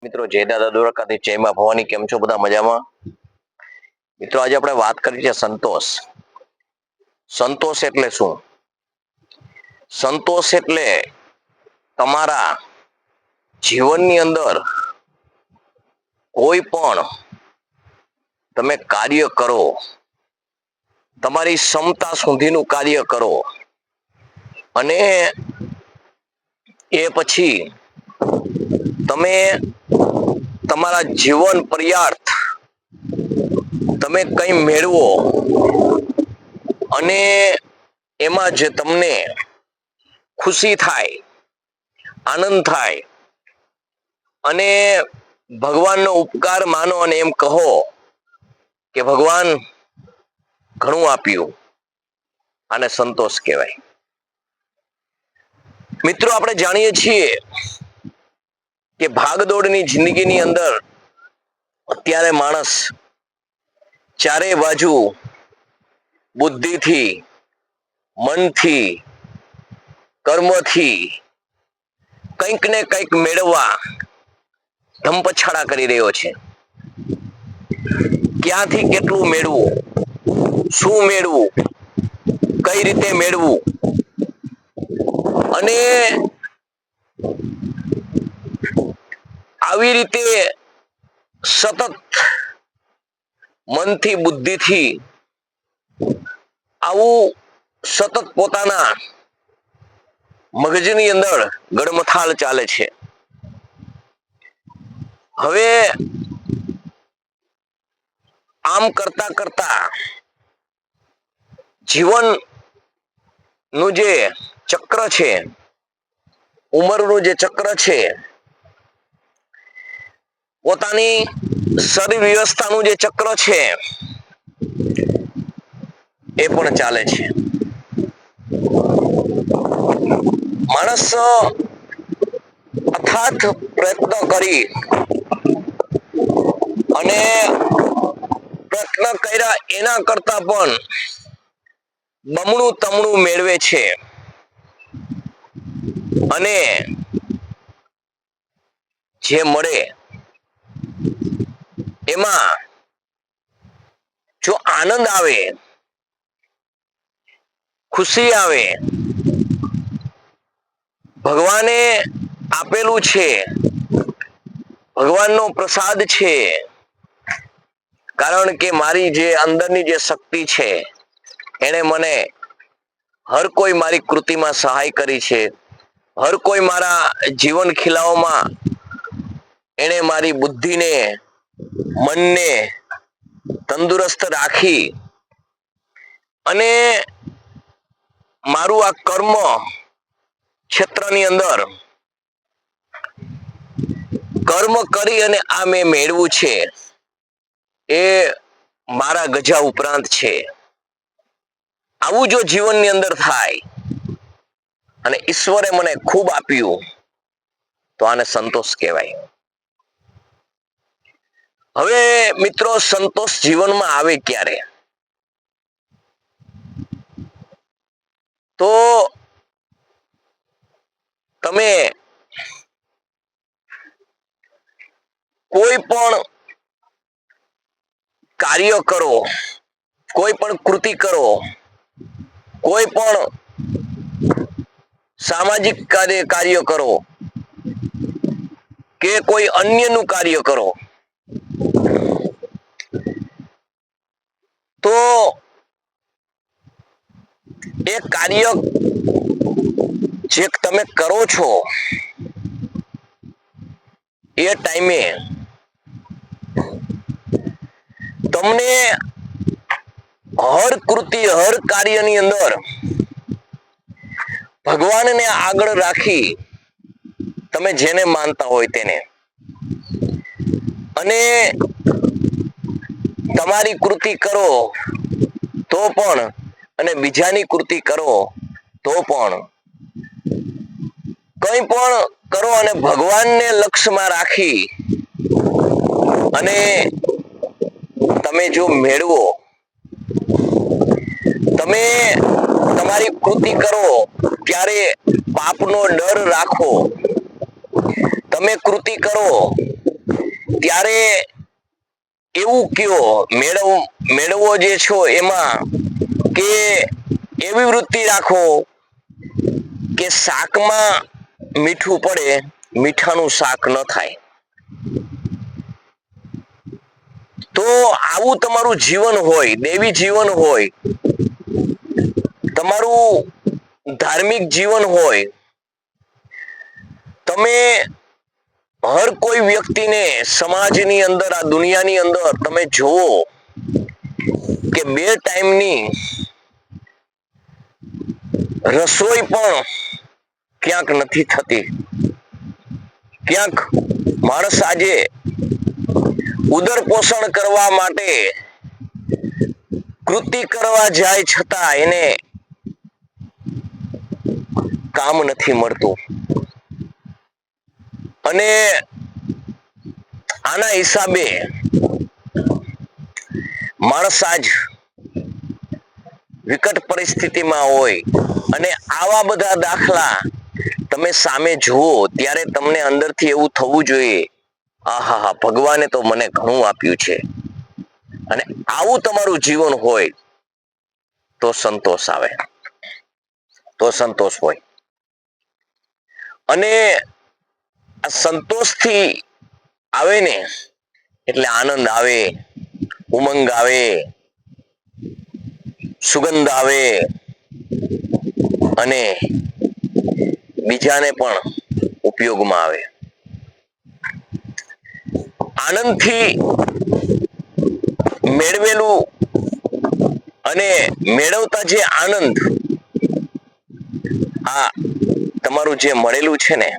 મિત્રો જય દાદા દ્વારકાથી જય માં ભવાની. કેમ છો બધા? મજામાં? મિત્રો આજે આપણે વાત કરી છે સંતોષ. સંતોષ એટલે શું? સંતોષ એટલે તમારા જીવનની અંદર કોઈ પણ તમે કાર્ય કરો, તમારી ક્ષમતા સુધીનું કાર્ય કરો અને એ પછી તમે તમારા જીવન પર્યાર્થ તમે કંઈ મેળવો અને એમાં જે તમને ખુશી થાય, આનંદ થાય અને ભગવાનનો ઉપકાર માનો અને એમ કહો કે ભગવાન ઘણું આપ્યું, આને સંતોષ કહેવાય. મિત્રો આપણે જાણીએ છીએ કે ભાગદોડની જિંદગીની અંદર અત્યારે માણસ ચારે બાજુ બુદ્ધિથી, મનથી, કર્મથી કંઈક ને કંઈક મેળવવા ધમપછાડા કરી રહ્યો છે. ક્યાંથી કેટલું મેળવું, શું મેળવું, કઈ રીતે મેળવું અને આવી રીતે સતત મનથી, બુદ્ધિથી આવું સતત પોતાના મગજની અંદર ગડમથાળ ચાલે છે. હવે આમ કરતા કરતા જીવન નું જે ચક્ર છે, ઉંમરનું જે ચક્ર છે, પોતાની શરીર વ્યવસ્થાનું જે ચક્ર છે એ પણ ચાલે છે. માણસ અથાત પ્રયત્ન કરી અને પ્રયત્ન કર્યા એના કરતા પણ બમણું તમણું મેળવે છે અને જે મળે એમાં જો આનંદ આવે, ખુશી આવે, ભગવાને આપેલું છે, ભગવાનનો પ્રસાદ છે, કારણ કે મારી જે અંદરની જે શક્તિ છે એને મને હર કોઈ મારી કૃતિમાં સહાય કરી છે, હર કોઈ મારા જીવન ખીલાઓમાં એણે મારી બુદ્ધિને, મનને તંદુરસ્ત રાખી અને મારું આ કર્મ ક્ષેત્રની અંદર કર્મ કરી અને આ મેં મેળવું છે એ મારા ગજા ઉપરાંત છે. આવું જો જીવનની અંદર થાય અને ઈશ્વરે મને ખૂબ આપ્યું તો આને સંતોષ કહેવાય. હવે મિત્રો સંતોષ જીવનમાં આવે ક્યારે? તો તમે કોઈ પણ કાર્ય કરો, કોઈ પણ કૃતિ કરો, કોઈ પણ સામાજિક કાર્ય કરો કે કોઈ અન્યનું કાર્ય કરો તો એ કાર્ય જે તમે કરો છો એ ટાઈમે તમને હર કૃતિ, હર કાર્યની અંદર ભગવાનને આગળ રાખી તમે જેને માનતા હોય તેને અને તમારી કૃતિ કરો તો પણ અને બીજાની કૃતિ કરો તો પણ કંઈ પણ કરો અને ભગવાનને લક્ષ્યમાં રાખી અને તમે જો મેળવો, તમે તમારી કૃતિ કરો ત્યારે પાપનો ડર રાખો, તમે કૃતિ કરો ત્યારે એવું કયો મેળવવો જે છો એમાં કે એવી વૃત્તિ રાખો કે શાકમાં મીઠું પડે, મીઠાનું શાક ન થાય. તો આવું તમારું જીવન હોય, દેવી જીવન હોય, તમારું ધાર્મિક જીવન હોય, તમે હર કોઈ વ્યક્તિને સમાજની અંદર, આ દુનિયાની અંદર તમે જુઓ કે 2 ટાઈમની રસોઈ પણ ક્યાંક નથી થતી. ક્યાંક માણસ આજે ઉદર પોષણ કરવા માટે કૃતિ કરવા જાય છતાં એને કામ નથી મળતું. અને આના હિસાબે માણસ આજ વિકટ પરિસ્થિતિમાં હોય. અને આવા બધા દાખલા તમે સામે જુઓ ત્યારે તમને અંદરથી એવું થવું જોઈએ, આહા, ભગવાને તો મને ઘણું આપ્યું છે. અને આવું તમારું જીવન હોય તો સંતોષ આવે, તો સંતોષ હોય. અને આ સંતોષથી આવે ને એટલે આનંદ આવે, ઉમંગ આવે, સુગંધ આવે, અને બીજાને પણ ઉપયોગમાં આવે. આનંદથી મેળવેલું અને મેળવતા જે આનંદ, આ તમારું જે મળેલું છે ને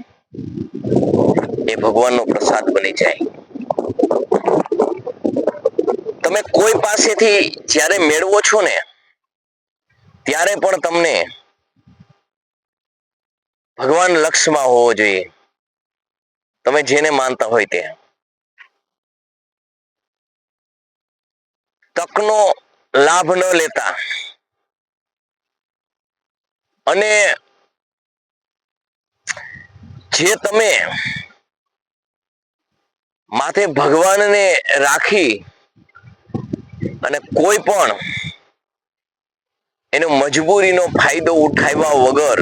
એ ભગવાનનો પ્રસાદ બની જાય. તમે કોઈ પાસેથી જ્યારે મેળવો છો ને ત્યારે પણ તમને ભગવાન લક્ષમાં હોવો જોઈએ, તમે જેને માનતા હોય તે. તકનો લાભ ન લેતા અને જે તમે માથે ભગવાનને રાખી અને કોઈ પણ એનો મજબૂરીનો ફાયદો ઉઠાવ્યા વગર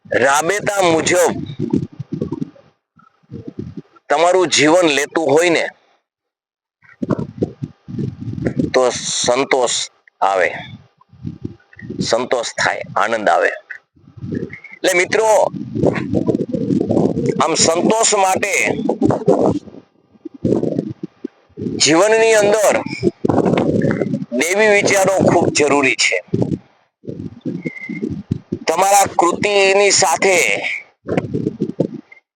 રાબેતા મુજબ તમારું જીવન લેતું હોય ને તો સંતોષ આવે, સંતોષ થાય, આનંદ આવે. એટલે મિત્રો, આમ સંતોષ માટે જીવનની અંદર દૈવી વિચારો ખૂબ જરૂરી છે. તમારા કૃતિની સાથે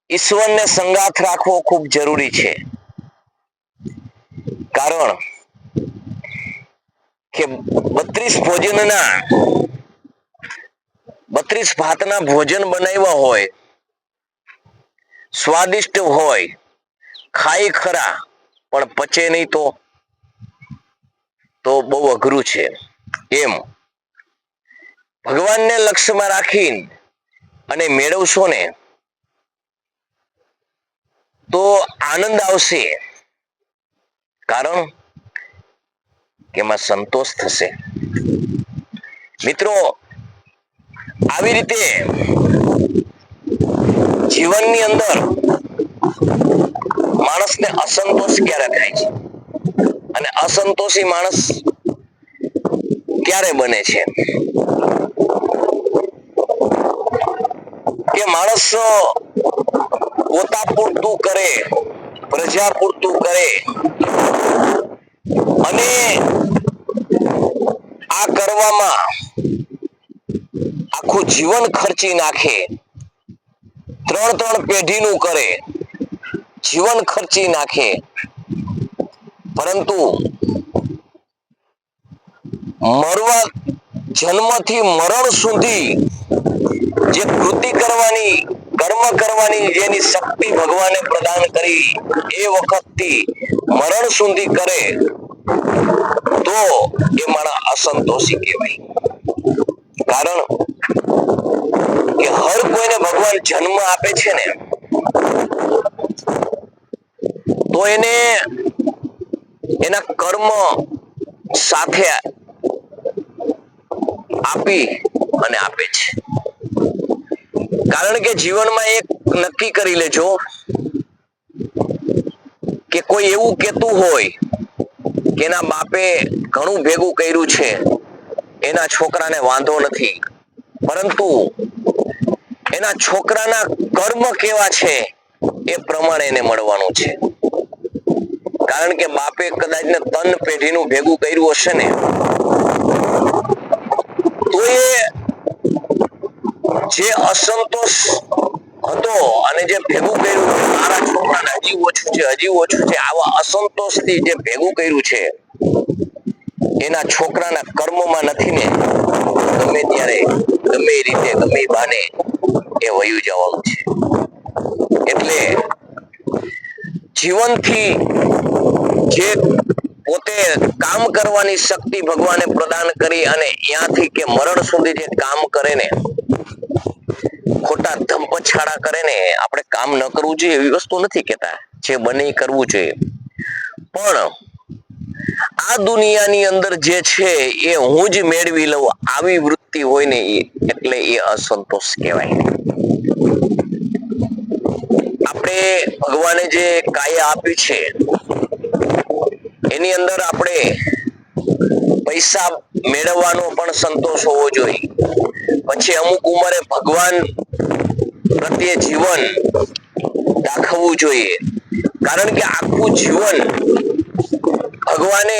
ઈશ્વરને સંગાથ રાખવો ખૂબ જરૂરી છે. કારણ કે 32 ભોજનના 32 ભાતના ભોજન બનાવ્યા હોય, સ્વાદિષ્ટ હોય, ખાય ખરા પણ પચે નહીં તો બહુ અઘરું છે. એમ ભગવાનને લક્ષ્યમાં રાખી અને મેળવશો ને તો આનંદ આવશે. કારણ કે એમાં સંતોષ થશે. મિત્રો, આવી રીતે જીવનની અંદર માણસને અસંતોષ ક્યારે થાય છે અને અસંતોષી માણસ ક્યારે બને છે કે માણસ પોતા પૂરતું કરે, પ્રજા પૂરતું કરે અને આ કરવામાં આખું જીવન ખર્ચી નાખે, 3 પેઢીનું કરે, જીવન ખર્ચી નાખે, પરંતુ જન્મથી મરણ સુધી જે કૃતિ કરવાની, કર્મ કરવાની જેની શક્તિ ભગવાને પ્રદાન કરી એ વખતથી મરણ સુધી કરે તો એ માણસ અસંતોષી કહેવાય. કારણ કે હર કોઈને ભગવાન જન્મ આપે છે ને એને એના કર્મ સાથે આપી અને આપે છે. કારણ કે જીવનમાં એક નક્કી કરી લેજો કે કોઈ એવું કેતું હોય કે એના બાપે ઘણું ભેગું કર્યું છે, એના છોકરાને વાંધો નથી, પરંતુ એના છોકરાના કર્મ કેવા છે એ પ્રમાણે એને મળવાનું છે. કારણ કે બાપે કદાચ ને તન પેઢીનું ભેગું કર્યું હશે ને, તો એ જે અસંતોષ હતો અને જે ભેગું કર્યું છે, મારા છોકરાને હજી ઓછું છે, હજી ઓછું છે, આવા અસંતોષથી જે ભેગું કર્યું છે એના છોકરાના કર્મમાં નથી ને, ગમે ત્યારે ગમે એ રીતે ગમે એ બાને એ વયું જવાનું છે. એટલે જીવનથી જે પોતે કામ કરવાની શક્તિ ભગવાને પ્રદાન કરી અને ત્યાંથી કે મરણ સુધી જે કામ કરે ને, ખોટા ધંપછાડા કરે ને, આપણે કામ ન કરવું જોઈએ એવી વસ્તુ નથી કેતા, જે બને એ કરવું જોઈએ, પણ આ દુનિયાની અંદર જે છે એ હું જ મેળવી લઉં આવી વૃત્તિ હોય ને એટલે એ અસંતોષ કહેવાય. આપણે ભગવાને જે કાયા આપી છે એની અંદર આપણે પૈસા મેળવવાનો પણ સંતોષ હોવો જોઈએ. પછી અમુક ઉંમરે ભગવાન પ્રત્યે જીવન દાખવવું જોઈએ. કારણ કે આખું જીવન ભગવાને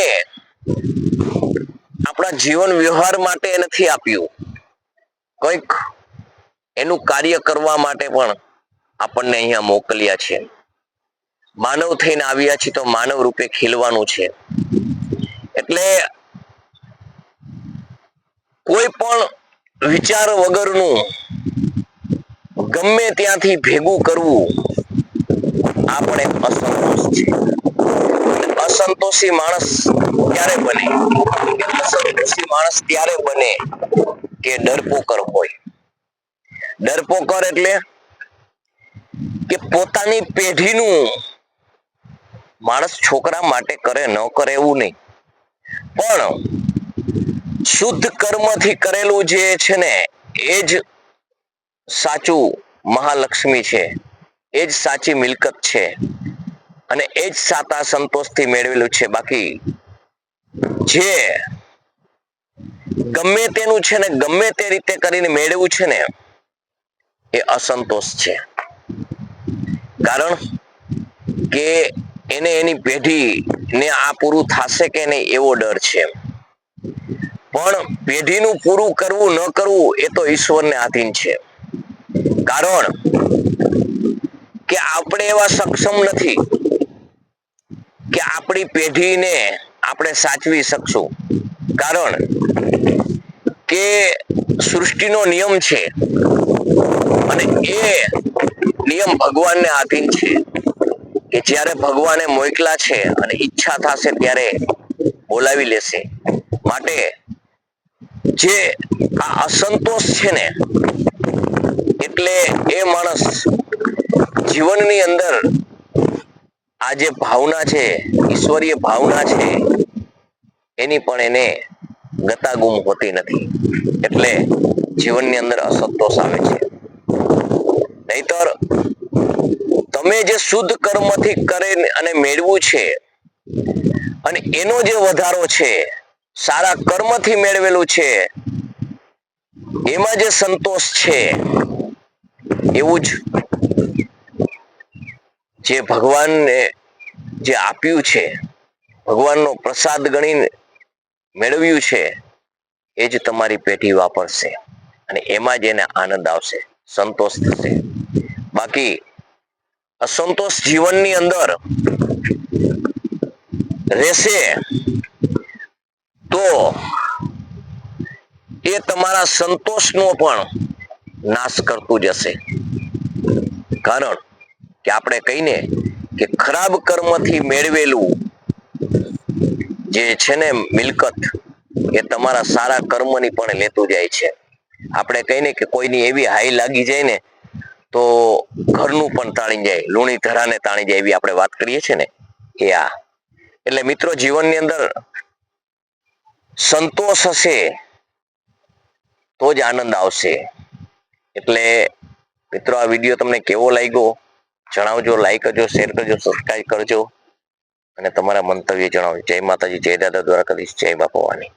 આપણા જીવન વ્યવહાર માટે નથી આપ્યું, કંઈક એનું કાર્ય કરવા માટે પણ આપણને અહીંયા મોકલ્યા છે. માનવ થઈને આવ્યા છે તો માનવ રૂપે ખીલવાનું છે. એટલે કોઈ પણ વિચાર વગરનું ગમે ત્યાંથી ભેગું કરવું આ પણ એક અસંતોષ છે. અસંતોષી માણસ ક્યારે બને? અસંતોષી માણસ ત્યારે બને કે ડરપોકર હોય. ડરપોકર એટલે કે પોતાની પેઢીનું માણસ છોકરા માટે કરે ન કરે એવું નહીં, પણ શુદ્ધ કર્મથી કરેલું જે છે ને એ જ સાચું મહાલક્ષ્મી છે, એ જ સાચી મિલકત છે અને એ જ સાતા સંતોષથી મેળવેલું છે. બાકી જે ગમે તેનું છે ને ગમે તે રીતે કરીને મેળવ્યું છે ને એ અસંતોષ છે. કારણ કે એને એની પેઢીને આ પૂરું થશે કે નહીં એવો ડર છે. પણ પેઢીનું પૂરું કરવું ન કરવું એ તો ઈશ્વરને આધીન છે. કારણ કે આપણે એવા સક્ષમ નથી કે આપણી પેઢીને આપણે સાચવી શકશું. કારણ કે સૃષ્ટિનો નિયમ છે અને એ નિયમ ભગવાનને આધીન છે કે જ્યારે ભગવાને મોકલા છે અને ઈચ્છા થશે ત્યારે બોલાવી લેશે. માટે જે આ અસંતોષ છે ને એટલે એ માણસ જીવનની અંદર આ જે ભાવના છે, ઈશ્વરીય ભાવના છે, એની પણ એને ગતાગુમ હોતી નથી. એટલે જીવનની અંદર અસંતોષ આવે છે. નહીતર તમે જે શુદ્ધ કર્મથી કરે અને મેળવું છે અને એનો જે વધારો છે, સારા કર્મથી મેળવેલું છે, એમાં જે સંતોષ છે એવું જ જે ભગવાનને જે આપ્યું છે, ભગવાનનો પ્રસાદ ગણીને મેળવ્યું છે, એ જ તમારી પેઢી વાપરશે અને એમાં જ એને આનંદ આવશે, સંતોષ થશે. બાકી અસંતોષ જીવનની અંદર રહેશે તો એ તમારા સંતોષનો પણ નાશ કરતું જશે. કારણ કે આપણે કહીને કે ખરાબ કર્મથી મેળવેલું જે છે ને મિલકત એ તમારા સારા કર્મની પણ લેતું જાય છે. આપણે કહીને કે કોઈની એવી હાઈ લાગી જાય ને તો ઘરનું પણ તાણી જાય, લુણી ધરાને તાણી જાય, એવી આપણે વાત કરીએ છીએ ને. એ આ એટલે મિત્રો જીવનની અંદર સંતોષ હશે તો જ આનંદ આવશે. એટલે મિત્રો આ વિડીયો તમને કેવો લાગ્યો જણાવજો, લાઈક કરજો, શેર કરજો, સબસ્ક્રાઈબ કરજો અને તમારા મંતવ્ય જણાવજો. જય માતાજી, જય દાદા દ્વારકાધીશ, જય બાપા ભવાની.